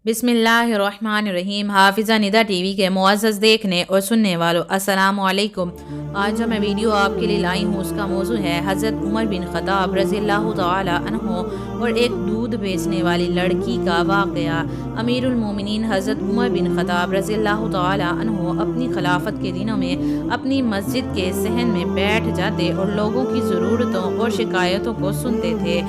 بسم اللہ الرحمن الرحیم۔ حافظہ ندا ٹی وی کے معزز دیکھنے اور سننے والوں السلام علیکم۔ آج جو میں ویڈیو آپ کے لیے لائی ہوں اس کا موضوع ہے حضرت عمر بن خطاب رضی اللہ تعالی عنہ اور ایک دودھ بیچنے والی لڑکی کا واقعہ۔ امیر المومنین حضرت عمر بن خطاب رضی اللہ تعالی عنہ اپنی خلافت کے دنوں میں اپنی مسجد کے صحن میں بیٹھ جاتے اور لوگوں کی ضرورتوں اور شکایتوں کو سنتے تھے۔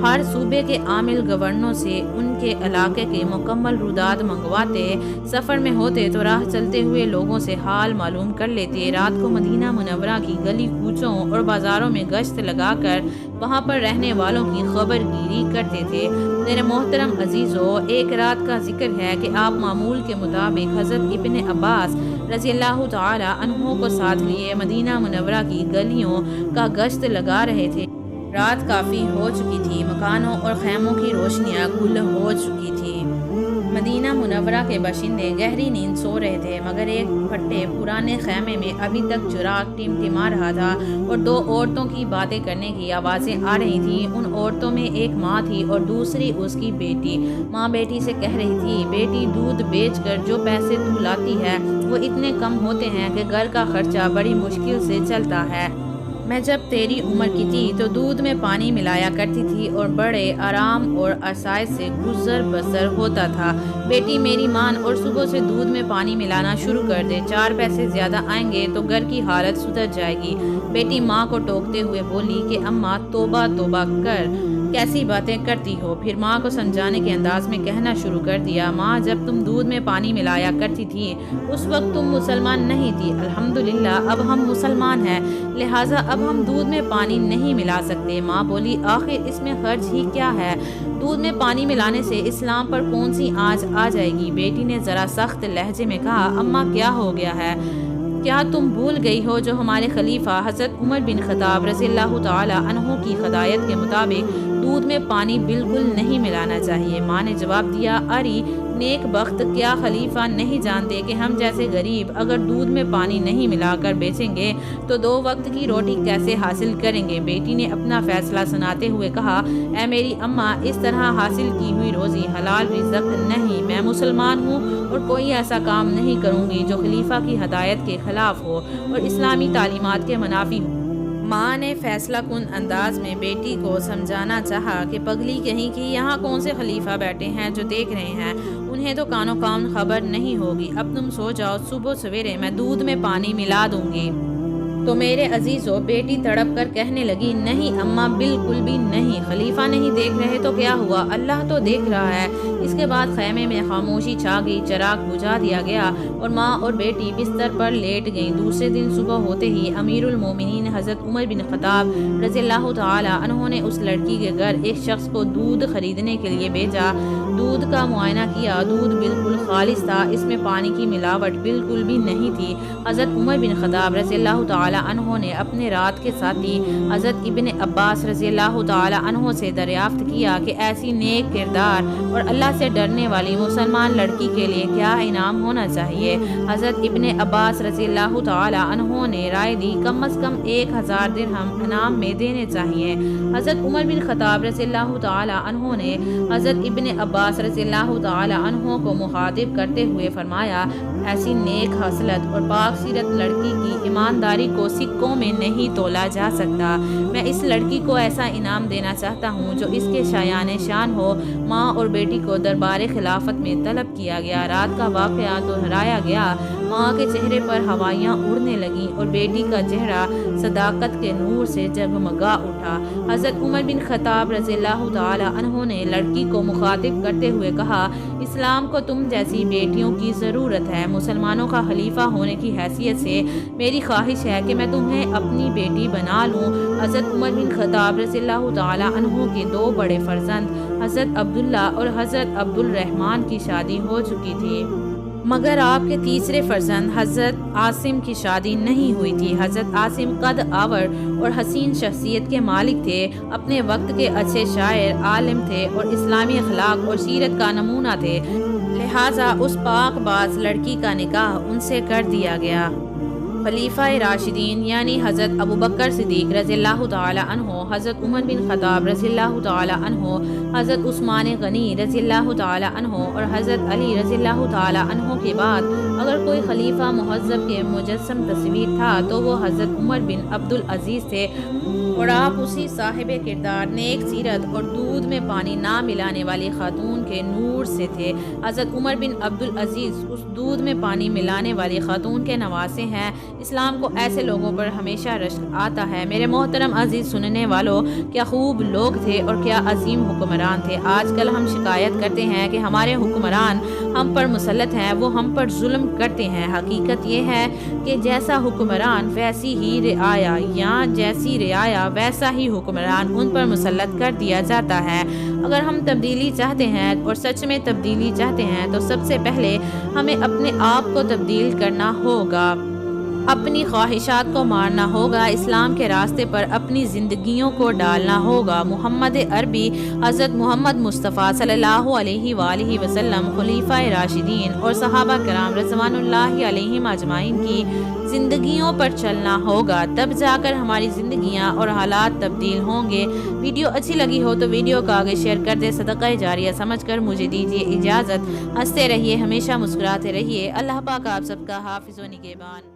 ہر صوبے کے عامل گورنروں سے ان کے علاقے کے مکمل روداد منگواتے، سفر میں ہوتے تو راہ چلتے ہوئے لوگوں سے حال معلوم کر لیتے، رات کو مدینہ منورہ کی گلی کوچوں اور بازاروں میں گشت لگا کر وہاں پر رہنے والوں کی خبر گیری کرتے تھے۔ میرے محترم عزیزو، ایک رات کا ذکر ہے کہ آپ معمول کے مطابق حضرت ابن عباس رضی اللہ تعالی عنہ کو ساتھ لیے مدینہ منورہ کی گلیوں کا گشت لگا رہے تھے۔ رات کافی ہو چکی تھی، مکانوں اور خیموں کی روشنیاں گل ہو چکی تھی۔ مدینہ منورہ کے باشندے گہری نیند سو رہے تھے، مگر ایک پھٹے پرانے خیمے میں ابھی تک چراغ ٹمٹما رہا تھا اور دو عورتوں کی باتیں کرنے کی آوازیں آ رہی تھیں۔ ان عورتوں میں ایک ماں تھی اور دوسری اس کی بیٹی۔ ماں بیٹی سے کہہ رہی تھی، بیٹی دودھ بیچ کر جو پیسے تو لاتی ہے وہ اتنے کم ہوتے ہیں کہ گھر کا خرچہ بڑی مشکل سے چلتا ہے۔ میں جب تیری عمر کی تھی تو دودھ میں پانی ملایا کرتی تھی اور بڑے آرام اور آسائش سے گزر بسر ہوتا تھا۔ بیٹی میری مان اور صبح سے دودھ میں پانی ملانا شروع کر دے، 4 پیسے زیادہ آئیں گے تو گھر کی حالت سدھر جائے گی۔ بیٹی ماں کو ٹوکتے ہوئے بولی کہ اماں توبہ توبہ کر، کیسی باتیں کرتی ہو۔ پھر ماں کو سمجھانے کے انداز میں کہنا شروع کر دیا، ماں جب تم دودھ میں پانی ملایا کرتی تھی اس وقت تم مسلمان نہیں تھی، الحمدللہ اب ہم مسلمان ہیں، لہٰذا اب ہم دودھ میں پانی نہیں ملا سکتے۔ ماں بولی، آخر اس میں خرچ ہی کیا ہے، دودھ میں پانی ملانے سے اسلام پر کون سی آنچ آ جائے گی۔ بیٹی نے ذرا سخت لہجے میں کہا، اماں کیا ہو گیا ہے، کیا تم بھول گئی ہو جو ہمارے خلیفہ حضرت عمر بن خطاب رضی اللہ تعالی عنہ کی ہدایت کے مطابق دودھ میں پانی بالکل نہیں ملانا چاہیے۔ ماں نے جواب دیا، اری نیک بخت، کیا خلیفہ نہیں جانتے کہ ہم جیسے غریب اگر دودھ میں پانی نہیں ملا کر بیچیں گے تو 2 وقت کی روٹی کیسے حاصل کریں گے۔ بیٹی نے اپنا فیصلہ سناتے ہوئے کہا، اے میری اماں، اس طرح حاصل کی ہوئی روزی حلال رزق نہیں، میں مسلمان ہوں اور کوئی ایسا کام نہیں کروں گی جو خلیفہ کی ہدایت کے خلاف ہو اور اسلامی تعلیمات کے منافی ہو۔ ماں نے فیصلہ کن انداز میں بیٹی کو سمجھانا چاہا کہ پگلی کہیں کہ یہاں کون سے خلیفہ بیٹھے ہیں جو دیکھ رہے ہیں، انہیں تو کانوں کان خبر نہیں ہوگی، اب تم سو جاؤ، صبح سویرے میں دودھ میں پانی ملا دوں گی۔ تو میرے عزیزو، بیٹی تڑپ کر کہنے لگی، نہیں اماں، بالکل بھی نہیں، خلیفہ نہیں دیکھ رہے تو کیا ہوا، اللہ تو دیکھ رہا ہے۔ اس کے بعد خیمے میں خاموشی چھا گئی، چراغ بجھا دیا گیا اور ماں اور بیٹی بستر پر لیٹ گئیں۔ دوسرے دن صبح ہوتے ہی امیر المومنین حضرت عمر بن خطاب رضی اللہ تعالی عنہ نے اس لڑکی کے گھر ایک شخص کو دودھ خریدنے کے لیے بھیجا۔ دودھ کا معائنہ کیا، دودھ بالکل خالص تھا، اس میں پانی کی ملاوٹ بالکل بھی نہیں تھی۔ حضرت عمر بن خطاب رضی اللہ تعالی عنہ نے اپنے رات کے ساتھی حضرت ابن عباس رضی اللہ تعالی عنہ سے دریافت کیا کہ ایسی نیک کردار اور اللہ سے ڈرنے والی مسلمان لڑکی کے لیے کیا انعام ہونا چاہیے۔ حضرت ابن عباس رضی اللہ تعالی عنہ نے رائے دی، کم از کم 1000 درہم انعام میں دینے چاہیے۔ حضرت عمر بن خطاب رضی اللہ تعالی عنہ نے حضرت ابن عباس رضی اللہ تعالی عنہ کو مخاطب کرتے ہوئے فرمایا، ایسی نیک خصلت اور پاک سیرت لڑکی کی ایمانداری کو سکوں میں نہیں تولا جا سکتا۔ میں اس لڑکی کو ایسا انعام دینا چاہتا ہوں جو اس کے شایان شان ہو۔ ماں اور بیٹی کو دربار خلافت میں طلب کیا گیا، رات کا واقعہ دہرایا گیا۔ ماں کے چہرے پر ہوائیاں اڑنے لگیں اور بیٹی کا چہرہ صداقت کے نور سے جگمگا اٹھا۔ حضرت عمر بن خطاب رضی اللہ تعالی عنہ نے لڑکی کو مخاطب کرتے ہوئے کہا، اسلام کو تم جیسی بیٹیوں کی ضرورت ہے۔ مسلمانوں کا خلیفہ ہونے کی حیثیت سے میری خواہش ہے کہ میں تمہیں اپنی بیٹی بنا لوں۔ حضرت عمر بن خطاب رضی اللہ تعالی عنہ کے 2 بڑے فرزند حضرت عبداللہ اور حضرت عبد الرحمن کی شادی ہو چکی تھی، مگر آپ کے تیسرے فرزند حضرت عاصم کی شادی نہیں ہوئی تھی۔ حضرت عاصم قد آور اور حسین شخصیت کے مالک تھے، اپنے وقت کے اچھے شاعر، عالم تھے اور اسلامی اخلاق اور سیرت کا نمونہ تھے، لہٰذا اس پاک باز لڑکی کا نکاح ان سے کر دیا گیا۔ خلیفہ راشدین یعنی حضرت ابوبکر صدیق رضی اللہ تعالی عنہ، حضرت عمر بن خطاب رضی اللہ تعالی عنہ، حضرت عثمان غنی رضی اللہ تعالی عنہ اور حضرت علی رضی اللہ تعالی عنہ کے بعد اگر کوئی خلیفہ مہذب کے مجسم تصویر تھا تو وہ حضرت عمر بن عبدالعزیز تھے، اور آپ اسی صاحب کردار، نیک سیرت اور دودھ میں پانی نہ ملانے والی خاتون کے نور سے تھے۔ حضرت عمر بن عبدالعزیز اس دودھ میں پانی ملانے والی خاتون کے نواسے ہیں۔ اسلام کو ایسے لوگوں پر ہمیشہ رشک آتا ہے۔ میرے محترم عزیز سننے والوں، کیا خوب لوگ تھے اور کیا عظیم حکمران تھے۔ آج کل ہم شکایت کرتے ہیں کہ ہمارے حکمران ہم پر مسلط ہیں، وہ ہم پر ظلم کرتے ہیں۔ حقیقت یہ ہے کہ جیسا حکمران ویسی ہی رعایا، یا جیسی رعایا ویسا ہی حکمران ان پر مسلط کر دیا جاتا ہے۔ اگر ہم تبدیلی چاہتے ہیں اور سچ میں تبدیلی چاہتے ہیں تو سب سے پہلے ہمیں اپنے آپ کو تبدیل کرنا ہوگا، اپنی خواہشات کو مارنا ہوگا، اسلام کے راستے پر اپنی زندگیوں کو ڈالنا ہوگا۔ محمد عربی، حضرت محمد مصطفیٰ صلی اللہ علیہ وآلہ وسلم، خلیفۂ راشدین اور صحابہ کرام رضوان اللہ علیہم اجمعین کی زندگیوں پر چلنا ہوگا، تب جا کر ہماری زندگیاں اور حالات تبدیل ہوں گے۔ ویڈیو اچھی لگی ہو تو ویڈیو کو آگے شیئر کر دے، صدقہ جاریہ سمجھ کر مجھے دیجیے اجازت۔ ہنستے رہیے، ہمیشہ مسکراتے رہیے۔ اللہ پاک آپ سب کا حافظ و نگہبان۔